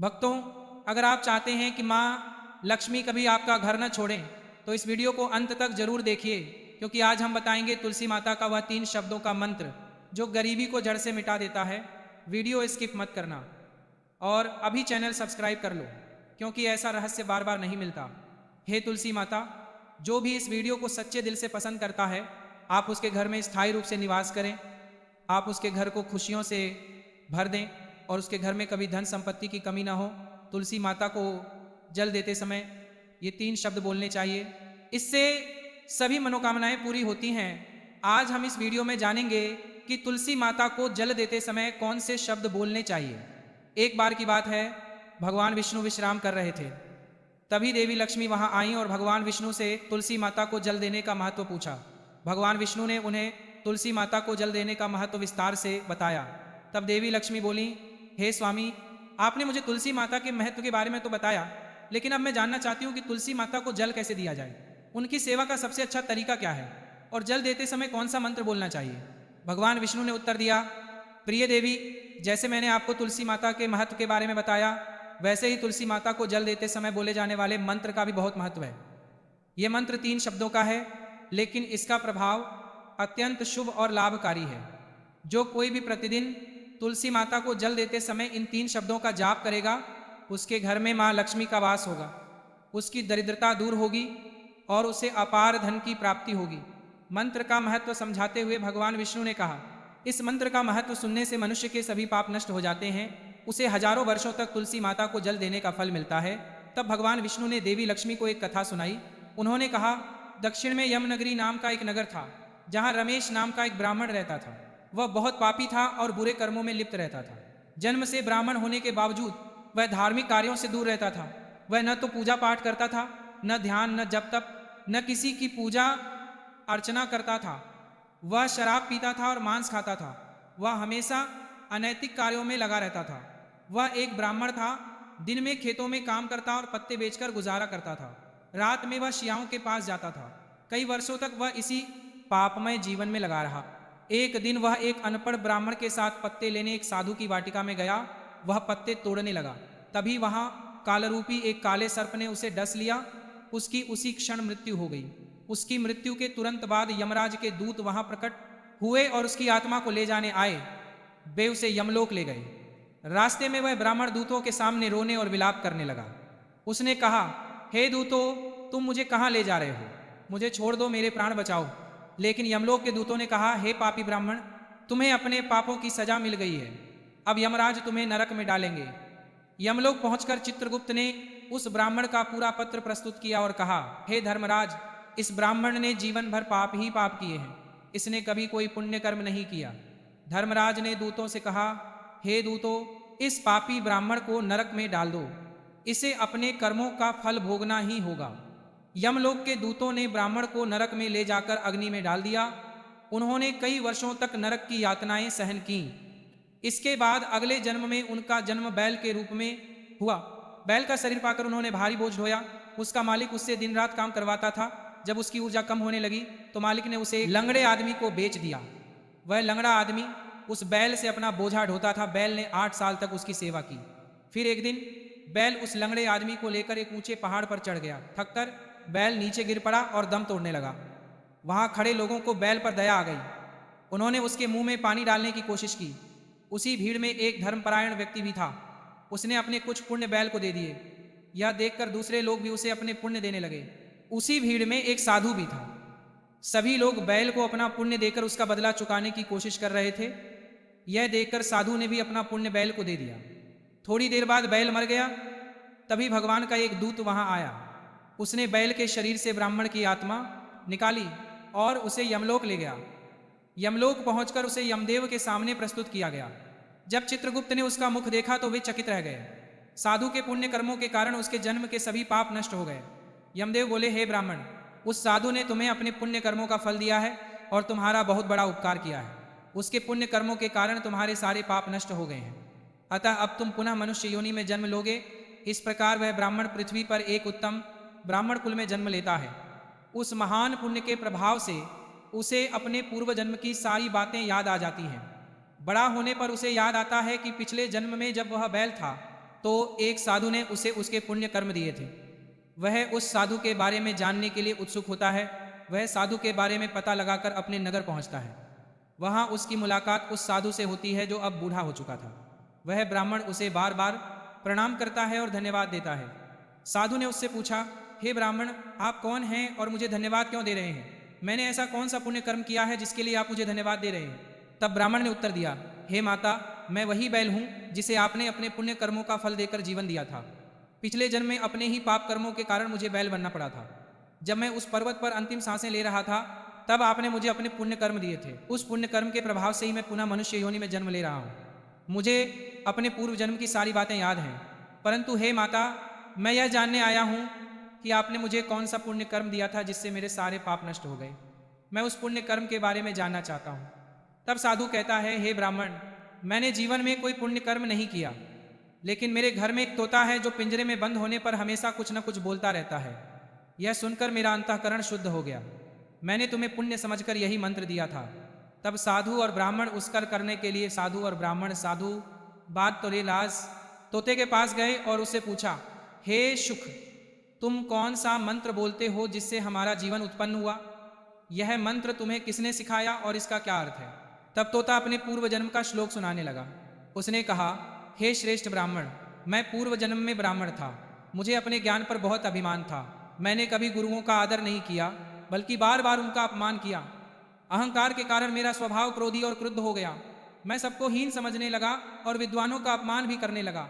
भक्तों, अगर आप चाहते हैं कि माँ लक्ष्मी कभी आपका घर न छोड़ें तो इस वीडियो को अंत तक जरूर देखिए, क्योंकि आज हम बताएंगे तुलसी माता का वह 3 शब्दों का मंत्र जो गरीबी को जड़ से मिटा देता है। वीडियो स्किप मत करना और अभी चैनल सब्सक्राइब कर लो, क्योंकि ऐसा रहस्य बार बार नहीं मिलता। हे तुलसी माता, जो भी इस वीडियो को सच्चे दिल से पसंद करता है, आप उसके घर में स्थायी रूप से निवास करें। आप उसके घर को खुशियों से भर दें और उसके घर में कभी धन संपत्ति की कमी ना हो। तुलसी माता को जल देते समय ये 3 शब्द बोलने चाहिए, इससे सभी मनोकामनाएं पूरी होती हैं। आज हम इस वीडियो में जानेंगे कि तुलसी माता को जल देते समय कौन से शब्द बोलने चाहिए। एक बार की बात है, भगवान विष्णु विश्राम कर रहे थे। तभी देवी लक्ष्मी वहां आईं और भगवान विष्णु से तुलसी माता को जल देने का महत्व पूछा। भगवान विष्णु ने उन्हें तुलसी माता को जल देने का महत्व विस्तार से बताया। तब देवी लक्ष्मी बोली, हे स्वामी, आपने मुझे तुलसी माता के महत्व के बारे में तो बताया, लेकिन अब मैं जानना चाहती हूँ कि तुलसी माता को जल कैसे दिया जाए। उनकी सेवा का सबसे अच्छा तरीका क्या है और जल देते समय कौन सा मंत्र बोलना चाहिए। भगवान विष्णु ने उत्तर दिया, प्रिय देवी, जैसे मैंने आपको तुलसी माता के महत्व के बारे में बताया, वैसे ही तुलसी माता को जल देते समय बोले जाने वाले मंत्र का भी बहुत महत्व है। यह मंत्र 3 शब्दों का है, लेकिन इसका प्रभाव अत्यंत शुभ और लाभकारी है। जो कोई भी प्रतिदिन तुलसी माता को जल देते समय इन 3 शब्दों का जाप करेगा, उसके घर में माँ लक्ष्मी का वास होगा, उसकी दरिद्रता दूर होगी और उसे अपार धन की प्राप्ति होगी। मंत्र का महत्व समझाते हुए भगवान विष्णु ने कहा, इस मंत्र का महत्व सुनने से मनुष्य के सभी पाप नष्ट हो जाते हैं। उसे हजारों वर्षों तक तुलसी माता को जल देने का फल मिलता है। तब भगवान विष्णु ने देवी लक्ष्मी को एक कथा सुनाई। उन्होंने कहा, दक्षिण में यमनगरी नाम का एक नगर था, जहाँ रमेश नाम का एक ब्राह्मण रहता था। वह बहुत पापी था और बुरे कर्मों में लिप्त रहता था। जन्म से ब्राह्मण होने के बावजूद वह धार्मिक कार्यों से दूर रहता था। वह न तो पूजा पाठ करता था, न ध्यान, न जप तप, न किसी की पूजा अर्चना करता था। वह शराब पीता था और मांस खाता था। वह हमेशा अनैतिक कार्यों में लगा रहता था। वह एक ब्राह्मण था। दिन में खेतों में काम करता और पत्ते बेचकर गुजारा करता था। रात में वह शियाओं के पास जाता था। कई वर्षों तक वह इसी पापमय जीवन में लगा रहा। एक दिन वह एक अनपढ़ ब्राह्मण के साथ पत्ते लेने एक साधु की वाटिका में गया। वह पत्ते तोड़ने लगा। तभी वहां कालरूपी एक काले सर्प ने उसे डस लिया। उसकी उसी क्षण मृत्यु हो गई। उसकी मृत्यु के तुरंत बाद यमराज के दूत वहां प्रकट हुए और उसकी आत्मा को ले जाने आए। वे उसे यमलोक ले गए। रास्ते में वह ब्राह्मण दूतों के सामने रोने और विलाप करने लगा। उसने कहा, हे दूतों, तुम मुझे कहाँ ले जा रहे हो? मुझे छोड़ दो, मेरे प्राण बचाओ। लेकिन यमलोक के दूतों ने कहा, हे पापी ब्राह्मण, तुम्हें अपने पापों की सजा मिल गई है। अब यमराज तुम्हें नरक में डालेंगे। यमलोक पहुंचकर चित्रगुप्त ने उस ब्राह्मण का पूरा पत्र प्रस्तुत किया और कहा, हे धर्मराज, इस ब्राह्मण ने जीवन भर पाप ही पाप किए हैं। इसने कभी कोई पुण्य कर्म नहीं किया। धर्मराज ने दूतों से कहा, हे दूतों, इस पापी ब्राह्मण को नरक में डाल दो। इसे अपने कर्मों का फल भोगना ही होगा। यमलोक के दूतों ने ब्राह्मण को नरक में ले जाकर अग्नि में डाल दिया। उन्होंने कई वर्षों तक नरक की यातनाएं सहन की। इसके बाद अगले जन्म में उनका जन्म बैल के रूप में हुआ। बैल का शरीर पाकर उन्होंने भारी बोझ ढोया। उसका मालिक उससे दिन रात काम करवाता था। जब उसकी ऊर्जा कम होने लगी तो मालिक ने उसे लंगड़े आदमी को बेच दिया। वह लंगड़ा आदमी उस बैल से अपना बोझा ढोता था। बैल ने 8 साल तक उसकी सेवा की। फिर एक दिन बैल उस लंगड़े आदमी को लेकर एक ऊंचे पहाड़ पर चढ़ गया। थककर बैल नीचे गिर पड़ा और दम तोड़ने लगा। वहां खड़े लोगों को बैल पर दया आ गई। उन्होंने उसके मुंह में पानी डालने की कोशिश की। उसी भीड़ में एक धर्मपरायण व्यक्ति भी था। उसने अपने कुछ पुण्य बैल को दे दिए। यह देखकर दूसरे लोग भी उसे अपने पुण्य देने लगे। उसी भीड़ में एक साधु भी था। सभी लोग बैल को अपना पुण्य देकर उसका बदला चुकाने की कोशिश कर रहे थे। यह देखकर साधु ने भी अपना पुण्य बैल को दे दिया। थोड़ी देर बाद बैल मर गया। तभी भगवान का एक दूत वहां आया। उसने बैल के शरीर से ब्राह्मण की आत्मा निकाली और उसे यमलोक ले गया। यमलोक पहुंचकर उसे यमदेव के सामने प्रस्तुत किया गया। जब चित्रगुप्त ने उसका मुख देखा तो वे चकित रह गए। साधु के पुण्य कर्मों के कारण उसके जन्म के सभी पाप नष्ट हो गए। यमदेव बोले, हे ब्राह्मण, उस साधु ने तुम्हें अपने पुण्य कर्मों का फल दिया है और तुम्हारा बहुत बड़ा उपकार किया है। उसके पुण्य कर्मों के कारण तुम्हारे सारे पाप नष्ट हो गए हैं। अतः अब तुम पुनः मनुष्य योनि में जन्म लोगे। इस प्रकार वह ब्राह्मण पृथ्वी पर एक उत्तम ब्राह्मण कुल में जन्म लेता है। उस महान पुण्य के प्रभाव से उसे अपने पूर्व जन्म की सारी बातें याद आ जाती हैं। बड़ा होने पर उसे याद आता है कि पिछले जन्म में जब वह बैल था तो एक साधु ने उसे उसके पुण्य कर्म दिए थे। वह उस साधु के बारे में जानने के लिए उत्सुक होता है। वह साधु के बारे में पता लगाकर अपने नगर पहुंचता है। वहां उसकी मुलाकात उस साधु से होती है जो अब बूढ़ा हो चुका था। वह ब्राह्मण उसे बार बार प्रणाम करता है और धन्यवाद देता है। साधु ने उससे पूछा, हे ब्राह्मण, आप कौन हैं और मुझे धन्यवाद क्यों दे रहे हैं? मैंने ऐसा कौन सा पुण्य कर्म किया है जिसके लिए आप मुझे धन्यवाद दे रहे हैं? तब ब्राह्मण ने उत्तर दिया, हे माता, मैं वही बैल हूँ जिसे आपने अपने पुण्य कर्मों का फल देकर जीवन दिया था। पिछले जन्म में अपने ही पाप कर्मों के कारण मुझे बैल बनना पड़ा था। जब मैं उस पर्वत पर अंतिम सांसें ले रहा था तब आपने मुझे अपने पुण्य कर्म दिए थे। उस पुण्य कर्म के प्रभाव से ही मैं पुनः मनुष्य योनि में जन्म ले रहा हूँ। मुझे अपने पूर्व जन्म की सारी बातें याद हैं, परंतु हे माता, मैं यह जानने आया हूँ कि आपने मुझे कौन सा पुण्य कर्म दिया था जिससे मेरे सारे पाप नष्ट हो गए। मैं उस पुण्य कर्म के बारे में जानना चाहता हूँ। तब साधु कहता है, हे ब्राह्मण, मैंने जीवन में कोई पुण्य कर्म नहीं किया, लेकिन मेरे घर में एक तोता है जो पिंजरे में बंद होने पर हमेशा कुछ न कुछ बोलता रहता है। यह सुनकर मेरा अंतःकरण शुद्ध हो गया। मैंने तुम्हें पुण्य समझकर यही मंत्र दिया था। तब साधु और ब्राह्मण उस कर करने के लिए साधु और ब्राह्मण साधु बात तो लाज तोते के पास गए और उससे पूछा, हे शुक, तुम कौन सा मंत्र बोलते हो जिससे हमारा जीवन उत्पन्न हुआ? यह मंत्र तुम्हें किसने सिखाया और इसका क्या अर्थ है? तब तोता अपने पूर्व जन्म का श्लोक सुनाने लगा। उसने कहा, हे श्रेष्ठ ब्राह्मण, मैं पूर्व जन्म में ब्राह्मण था। मुझे अपने ज्ञान पर बहुत अभिमान था। मैंने कभी गुरुओं का आदर नहीं किया, बल्कि बार बार उनका अपमान किया। अहंकार के कारण मेरा स्वभाव क्रोधी और क्रुद्ध हो गया। मैं सबको हीन समझने लगा और विद्वानों का अपमान भी करने लगा।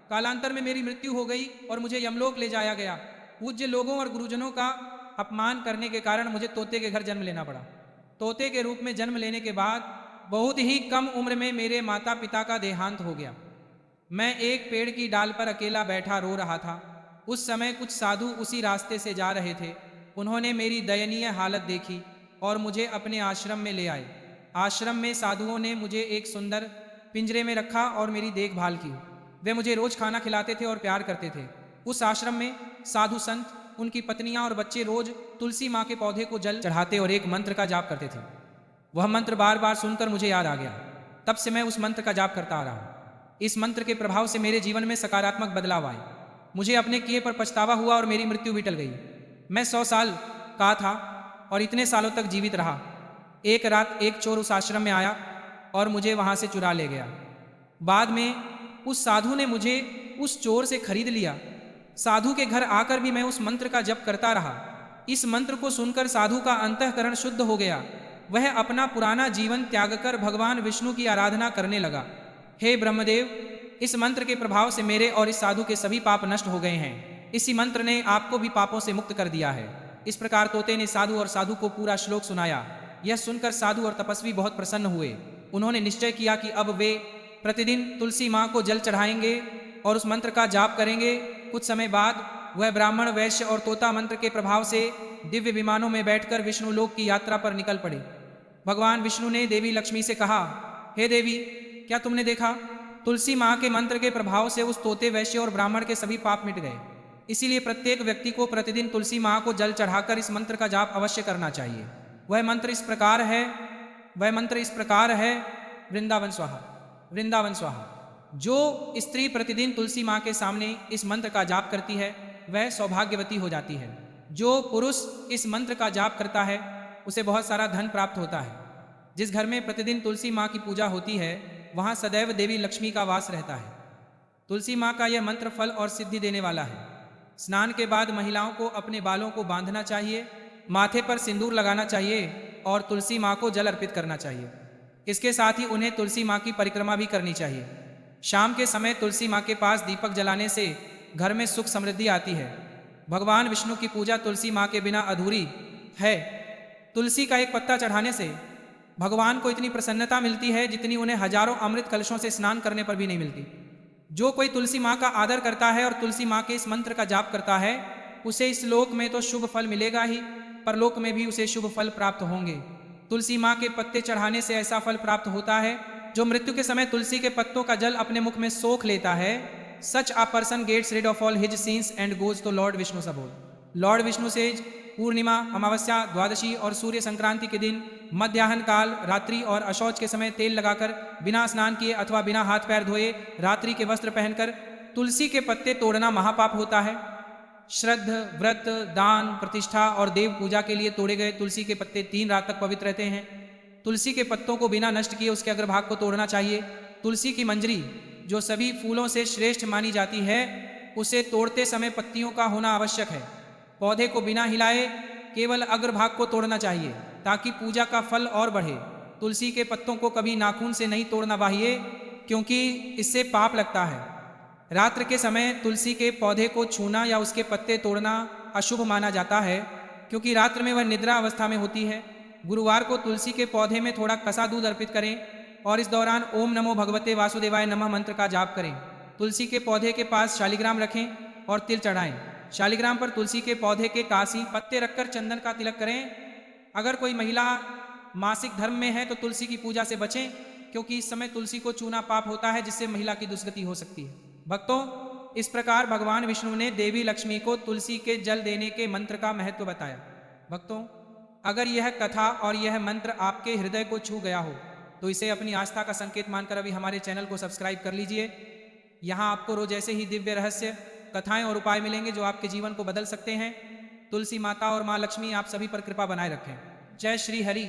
कालांतर में मेरी मृत्यु हो गई और मुझे यमलोक ले जाया गया। पूज्य लोगों और गुरुजनों का अपमान करने के कारण मुझे तोते के घर जन्म लेना पड़ा। तोते के रूप में जन्म लेने के बाद बहुत ही कम उम्र में मेरे माता पिता का देहांत हो गया। मैं एक पेड़ की डाल पर अकेला बैठा रो रहा था। उस समय कुछ साधु उसी रास्ते से जा रहे थे। उन्होंने मेरी दयनीय हालत देखी और मुझे अपने आश्रम में ले आए। आश्रम में साधुओं ने मुझे एक सुंदर पिंजरे में रखा और मेरी देखभाल की। वे मुझे रोज खाना खिलाते थे और प्यार करते थे। उस आश्रम में साधु संत, उनकी पत्नियां और बच्चे रोज तुलसी माँ के पौधे को जल चढ़ाते और एक मंत्र का जाप करते थे। वह मंत्र बार बार सुनकर मुझे याद आ गया। तब से मैं उस मंत्र का जाप करता आ रहा हूँ। इस मंत्र के प्रभाव से मेरे जीवन में सकारात्मक बदलाव आए। मुझे अपने किए पर पछतावा हुआ और मेरी मृत्यु भी टल गई। मैं 100 साल का था और इतने सालों तक जीवित रहा। एक रात एक चोर उस आश्रम में आया और मुझे वहां से चुरा ले गया। बाद में उस साधु ने मुझे उस चोर से खरीद लिया। साधु के घर आकर भी मैं उस मंत्र का जप करता रहा। इस मंत्र को सुनकर साधु का अंतःकरण शुद्ध हो गया। वह अपना पुराना जीवन त्याग कर भगवान विष्णु की आराधना करने लगा। हे ब्रह्मदेव, इस मंत्र के प्रभाव से मेरे और इस साधु के सभी पाप नष्ट हो गए हैं। इसी मंत्र ने आपको भी पापों से मुक्त कर दिया है। इस प्रकार तोते ने साधु और साधु को पूरा श्लोक सुनाया। यह सुनकर साधु और तपस्वी बहुत प्रसन्न हुए। उन्होंने निश्चय किया कि अब वे प्रतिदिन तुलसी माँ को जल चढ़ाएंगे और उस मंत्र का जाप करेंगे। कुछ समय बाद वह ब्राह्मण, वैश्य और तोता मंत्र के प्रभाव से दिव्य विमानों में बैठकर विष्णु लोक की यात्रा पर निकल पड़े। भगवान विष्णु ने देवी लक्ष्मी से कहा, हे देवी, क्या तुमने देखा? तुलसी माँ के मंत्र के प्रभाव से उस तोते, वैश्य और ब्राह्मण के सभी पाप मिट गए। इसीलिए प्रत्येक व्यक्ति को प्रतिदिन तुलसी माँ को जल चढ़ाकर इस मंत्र का जाप अवश्य करना चाहिए। वह मंत्र इस प्रकार है, वृंदावन स्वाहा, वृंदावन स्वाहा। जो स्त्री प्रतिदिन तुलसी माँ के सामने इस मंत्र का जाप करती है वह सौभाग्यवती हो जाती है। जो पुरुष इस मंत्र का जाप करता है उसे बहुत सारा धन प्राप्त होता है। जिस घर में प्रतिदिन तुलसी माँ की पूजा होती है वहाँ सदैव देवी लक्ष्मी का वास रहता है। तुलसी माँ का यह मंत्र फल और सिद्धि देने वाला है। स्नान के बाद महिलाओं को अपने बालों को बांधना चाहिए, माथे पर सिंदूर लगाना चाहिए और तुलसी माँ को जल अर्पित करना चाहिए। इसके साथ ही उन्हें तुलसी माँ की परिक्रमा भी करनी चाहिए। शाम के समय तुलसी माँ के पास दीपक जलाने से घर में सुख समृद्धि आती है। भगवान विष्णु की पूजा तुलसी माँ के बिना अधूरी है। तुलसी का एक पत्ता चढ़ाने से भगवान को इतनी प्रसन्नता मिलती है जितनी उन्हें हजारों अमृत कलशों से स्नान करने पर भी नहीं मिलती। जो कोई तुलसी माँ का आदर करता है और तुलसी माँ के इस मंत्र का जाप करता है उसे इस लोक में तो शुभ फल मिलेगा ही, परलोक में भी उसे शुभ फल प्राप्त होंगे। तुलसी माँ के पत्ते चढ़ाने से ऐसा फल प्राप्त होता है जो मृत्यु के समय तुलसी के पत्तों का जल अपने मुख में सोख लेता है। सच a person gets rid of all his sins and goes to Lord Vishnu abode। Lord Vishnu से पूर्णिमा, अमावस्या, द्वादशी और सूर्य संक्रांति के दिन मध्याह्न काल, रात्रि और अशौच के समय तेल लगाकर बिना स्नान किए अथवा बिना हाथ पैर धोए रात्रि के वस्त्र पहनकर तुलसी के पत्ते तोड़ना महापाप होता है। श्रद्ध, व्रत, दान, प्रतिष्ठा और देव पूजा के लिए तोड़े गए तुलसी के पत्ते 3 रात तक पवित्र रहते हैं। तुलसी के पत्तों को बिना नष्ट किए उसके अग्रभाग को तोड़ना चाहिए। तुलसी की मंजरी, जो सभी फूलों से श्रेष्ठ मानी जाती है, उसे तोड़ते समय पत्तियों का होना आवश्यक है। पौधे को बिना हिलाए केवल अग्रभाग को तोड़ना चाहिए ताकि पूजा का फल और बढ़े। तुलसी के पत्तों को कभी नाखून से नहीं तोड़ना चाहिए क्योंकि इससे पाप लगता है। रात्र के समय तुलसी के पौधे को छूना या उसके पत्ते तोड़ना अशुभ माना जाता है क्योंकि रात्र में वह निद्रा अवस्था में होती है। गुरुवार को तुलसी के पौधे में थोड़ा कसा दूध अर्पित करें और इस दौरान ओम नमो भगवते वासुदेवाय नमः मंत्र का जाप करें। तुलसी के पौधे के पास शालिग्राम रखें और तिल चढ़ाएं। शालिग्राम पर तुलसी के पौधे के कासी पत्ते रखकर चंदन का तिलक करें। अगर कोई महिला मासिक धर्म में है तो तुलसी की पूजा से बचें क्योंकि इस समय तुलसी को छूना पाप होता है जिससे महिला की दुष्गति हो सकती है। भक्तों, इस प्रकार भगवान विष्णु ने देवी लक्ष्मी को तुलसी के जल देने के मंत्र का महत्व बताया। भक्तों, अगर यह कथा और यह मंत्र आपके हृदय को छू गया हो तो इसे अपनी आस्था का संकेत मानकर अभी हमारे चैनल को सब्सक्राइब कर लीजिए। यहाँ आपको रोज ऐसे ही दिव्य रहस्य, कथाएं और उपाय मिलेंगे जो आपके जीवन को बदल सकते हैं। तुलसी माता और माँ लक्ष्मी आप सभी पर कृपा बनाए रखें। जय श्री हरि।